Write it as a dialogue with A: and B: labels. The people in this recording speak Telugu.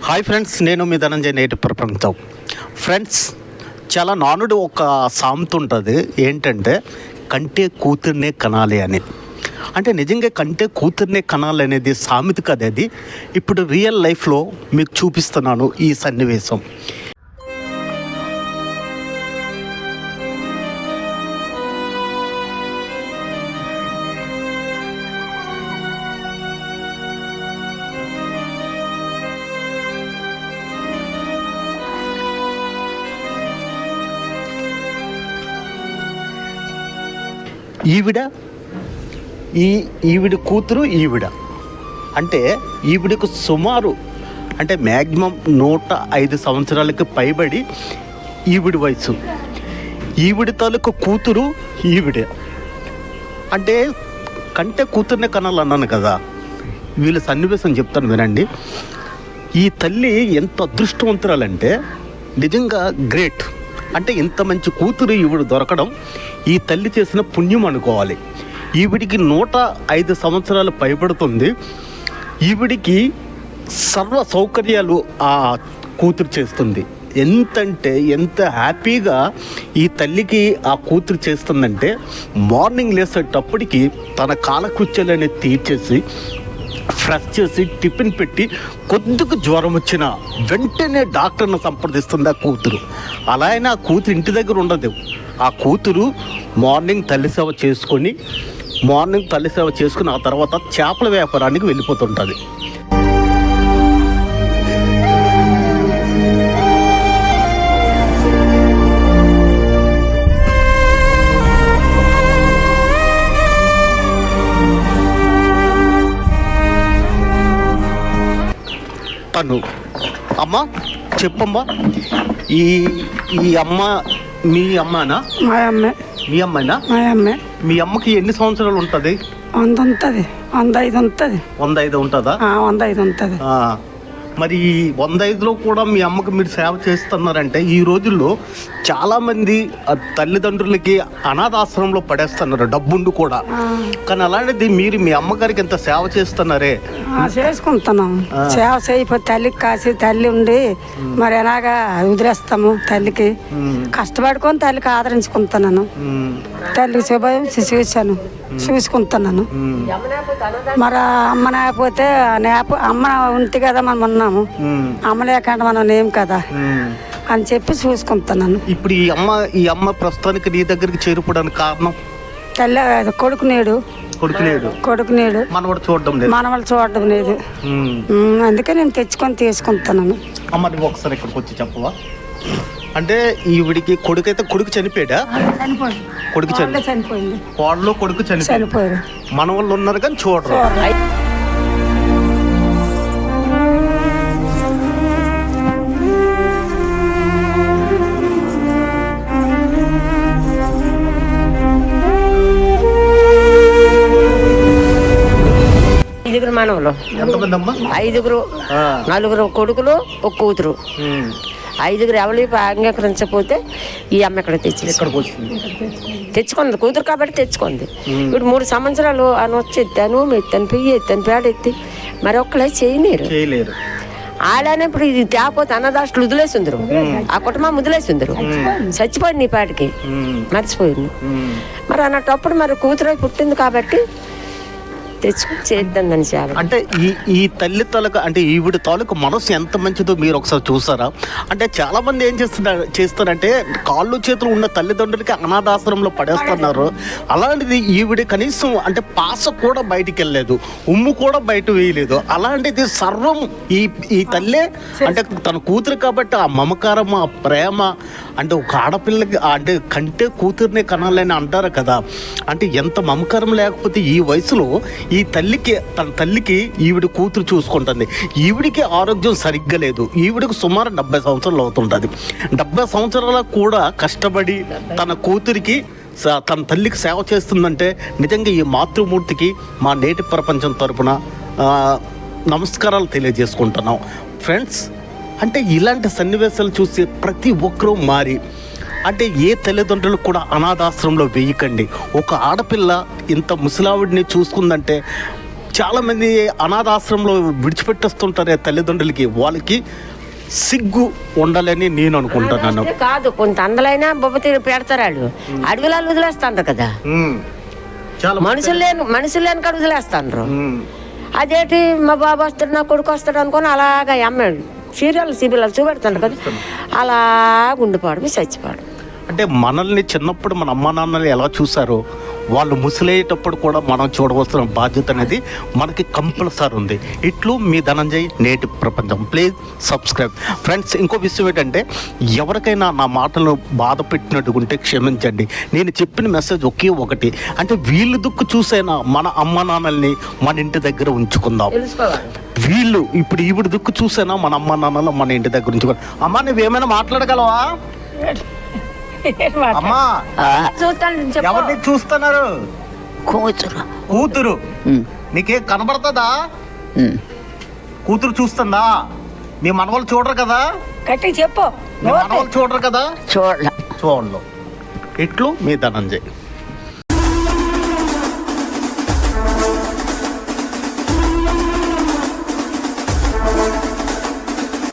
A: హాయ్ ఫ్రెండ్స్, నేను మీ ధనంజయ నేటి ప్రపంచం. ఫ్రెండ్స్, చాలా నానుడు ఒక సామెత ఉంటుంది, ఏంటంటే కంటే కూతుర్నే కనాలి అని. అంటే నిజంగా కంటే కూతుర్నే కనాలి అనేది సామెత కదా, అది ఇప్పుడు రియల్ లైఫ్లో మీకు చూపిస్తున్నాను ఈ సన్నివేశం. ఈవిడ కూతురు అంటే ఈవిడకు సుమారు అంటే మ్యాక్సిమం 105 సంవత్సరాలకి పైబడి ఈవిడి వయసు. ఈవిడ తాలూకు కూతురు ఈవిడే. అంటే కంటే కూతుర్నే కనాలన్నాను కదా, వీళ్ళ సన్నివేశం చెప్తాను వినండి. ఈ తల్లి ఎంత అదృష్టవంతురాలంటే నిజంగా గ్రేట్. అంటే ఇంత మంచి కూతురు ఈవిడ దొరకడం ఈ తల్లి చేసిన పుణ్యం అనుకోవాలి. ఈవిడికి 105 సంవత్సరాలు పైబడుతుంది. ఈవిడికి సర్వ సౌకర్యాలు ఆ కూతురు చేస్తుంది. ఎంత హ్యాపీగా ఈ తల్లికి ఆ కూతురు చేస్తుందంటే, మార్నింగ్ లేసేటప్పటికి తన కాలకృత్యాలని తీర్చేసి ఫ్రెష్ చేసి టిఫిన్ పెట్టి కొద్దిగా జ్వరం వచ్చిన వెంటనే డాక్టర్ని సంప్రదిస్తుంది ఆ కూతురు. అలా అయినా ఆ కూతురు ఇంటి దగ్గర ఉండదు. ఆ కూతురు మార్నింగ్ తల్లి సేవ చేసుకొని ఆ తర్వాత చేపల వ్యాపారానికి వెళ్ళిపోతుంటుంది. తను అమ్మ చెప్పమ్మా, ఈ అమ్మ మీ అమ్మనా?
B: మా అమ్మే.
A: మీ అమ్మాయినా?
B: మా అమ్మే.
A: మీ అమ్మకి ఎన్ని సంవత్సరాలు ఉంటుంది?
B: 100 ఉంటుంది. 105 ఉంటుంది.
A: 105 ఉంటుందా?
B: 105 ఉంటుంది.
A: మరి ఈ 105లో కూడా మీ అమ్మకి మీరు సేవ చేస్తున్నారంటే, ఈ రోజుల్లో చాలామంది తల్లిదండ్రులకి అనాథాశ్రమంలో పడేస్తున్నారు డబ్బుండు కూడా. కానీ అలాంటిది మీరు మీ అమ్మగారికి ఎంత సేవ చేస్తున్నారే.
B: చేసుకుంటున్నాం. సేవ చేయకపోతే తల్లికి కాసి తల్లి ఉండి మరి ఎలాగా వదిలేస్తాము. తల్లికి కష్టపడుకొని తల్లికి ఆదరించుకుంటున్నాను. తల్లికి చూశాను, చూసుకుంటున్నాను. మరి అమ్మ లేకపోతే అమ్మ ఉంటే కదా మనం ఉన్నాము. అమ్మ లేకుండా మనం ఏం కదా అని చెప్పి చూసుకుంటున్నాను.
A: ఇప్పుడు ఈ అమ్మ ప్రస్తుతానికి నీ దగ్గరికి చేరిపోవడానికి కారణం?
B: తల్లి కొడుకు నేడు
A: మనవాడు
B: చూడడం లేదు. అందుకే నేను తెచ్చుకొని తీసుకుంటున్నాను.
A: అమ్మ నువ్వు ఒకసారి ఇక్కడికి వచ్చి చెప్పవా? అంటే ఈవిడికి కొడుకు చనిపోయాడా? కొడుకు చనిపోయింది. కోడలో కొడుకు చనిపోయాడు. మన వాళ్ళు ఉన్నారు కానీ చూడరు.
C: మనవలు
A: ఎంతమంది అమ్మా?
C: 5, 4 కొడుకులు, ఒక కూతురు. 5 ఎవరి అంగీకరించకపోతే ఈ అమ్మ ఇక్కడ తెచ్చుకుంది. కూతురు కాబట్టి తెచ్చుకుంది. ఇప్పుడు 3 సంవత్సరాలు అని వచ్చి ఎత్తాను, పెయ్యి ఎత్తాను, పేడ ఎత్తి మరి ఒక్కలే చేయలేరు. ఆడనే ఇప్పుడు ఇది తేపోతే అన్నదాస్తులు వదిలేసిందరు. ఆ కుటుంబం వదిలేసిందరు. చచ్చిపోయింది నీ పాటికి, మర్చిపోయింది. మరి అన్నటప్పుడు మరి కూతురు పుట్టింది కాబట్టి తెచ్చుకొని చేద్దామని సేవ.
A: అంటే ఈ తల్లి తాలూకు అంటే ఈవిడ తాలూకు మనసు ఎంత మంచిదో మీరు ఒకసారి చూసారా? అంటే చాలా మంది ఏం చేస్తారంటే కాళ్ళు చేతులు ఉన్న తల్లిదండ్రులకి అనాథాశ్రమంలో పడేస్తున్నారు. అలాంటిది ఈవిడ కనీసం అంటే పాస కూడా బయటికి వెళ్ళలేదు, ఉమ్ము కూడా బయట వేయలేదు. అలాంటిది సర్వం ఈ తల్లే. అంటే తన కూతురు కాబట్టి ఆ మమకారం, ఆ ప్రేమ, అంటే ఒక ఆడపిల్లకి అంటే కంటే కూతుర్నే కనాలని అంటారు కదా. అంటే ఎంత మమకారం లేకపోతే ఈ వయసులో తన తల్లికి ఈవిడ కూతురు చూసుకుంటుంది. ఈవిడికి ఆరోగ్యం సరిగ్గా లేదు. ఈవిడికి సుమారు 70 సంవత్సరాలు అవుతుంటుంది. 70 సంవత్సరాలకు కూడా కష్టపడి తన కూతురికి తన తల్లికి సేవ చేస్తుందంటే నిజంగా ఈ మాతృమూర్తికి మా నేటి ప్రపంచం తరపున నమస్కారాలు తెలియజేసుకుంటున్నాం. ఫ్రెండ్స్, అంటే ఇలాంటి సన్నివేశాలు చూసి ప్రతి ఒక్కరూ మారి అంటే ఏ తల్లిదండ్రులు కూడా అనాథాశ్రమంలో వేయకండి. ఒక ఆడపిల్ల ఇంత ముసలావిడిని చూసుకుందంటే చాలామంది అనాథాశ్రమంలో విడిచిపెట్టేస్తుంటారే తల్లిదండ్రులకి, వాళ్ళకి సిగ్గు ఉండాలని నేను అనుకుంటున్నాను.
C: అదే కాదు, కొంత అందలైనా బొబ్బతీరు పెడతారు వాళ్ళు, అడవిలాలు వదిలేస్తాండ్రు కదా.
A: చాలా
C: మనుషులు లేని కాడ వదిలేస్తాండ్రు. అదేంటి మా బాబు వస్తాడు నా కొడుకు వస్తాడు అనుకుని అలాగా అమ్మాడు సీరియల్ చూపెడతాడు కదా, అలా ఉండిపోవడం చచ్చిపోవడం.
A: అంటే మనల్ని చిన్నప్పుడు మన అమ్మా నాన్నలు ఎలా చూసారో వాళ్ళు ముసలేటప్పుడు కూడా మనం చూడవలసిన బాధ్యత అనేది మనకి కంపల్సరీ ఉంది. ఇట్లు మీ ధనంజయ్, నేటి ప్రపంచం. Please subscribe. ఫ్రెండ్స్, ఇంకో విషయం ఏంటంటే ఎవరికైనా నా మాటలు బాధ పెట్టినట్టుకుంటే క్షమించండి. నేను చెప్పిన మెసేజ్ ఒకే ఒకటి, అంటే వీళ్ళు దుక్కు చూసైనా మన అమ్మ నాన్నల్ని మన ఇంటి దగ్గర ఉంచుకుందాం. వీళ్ళు ఇప్పుడు ఈవిడ దుక్కు చూసైనా మన అమ్మ నాన్నలు మన ఇంటి దగ్గర ఉంచుకుందాం. అమ్మా, నువ్వేమైనా మాట్లాడగలవా? అమ్మా, ఎవరిని చూస్తున్నారు? కూతురు. నీకేం కనబడుతుందా? కూతురు చూస్తుందా? మీ మనవాళ్ళు చూడరు కదా?
B: గట్టి చెప్పు.
A: మీ మనవాళ్ళు చూడరు కదా?
C: చూడలే.
A: చూడలు. ఇట్లు మీ ధనంజయ్.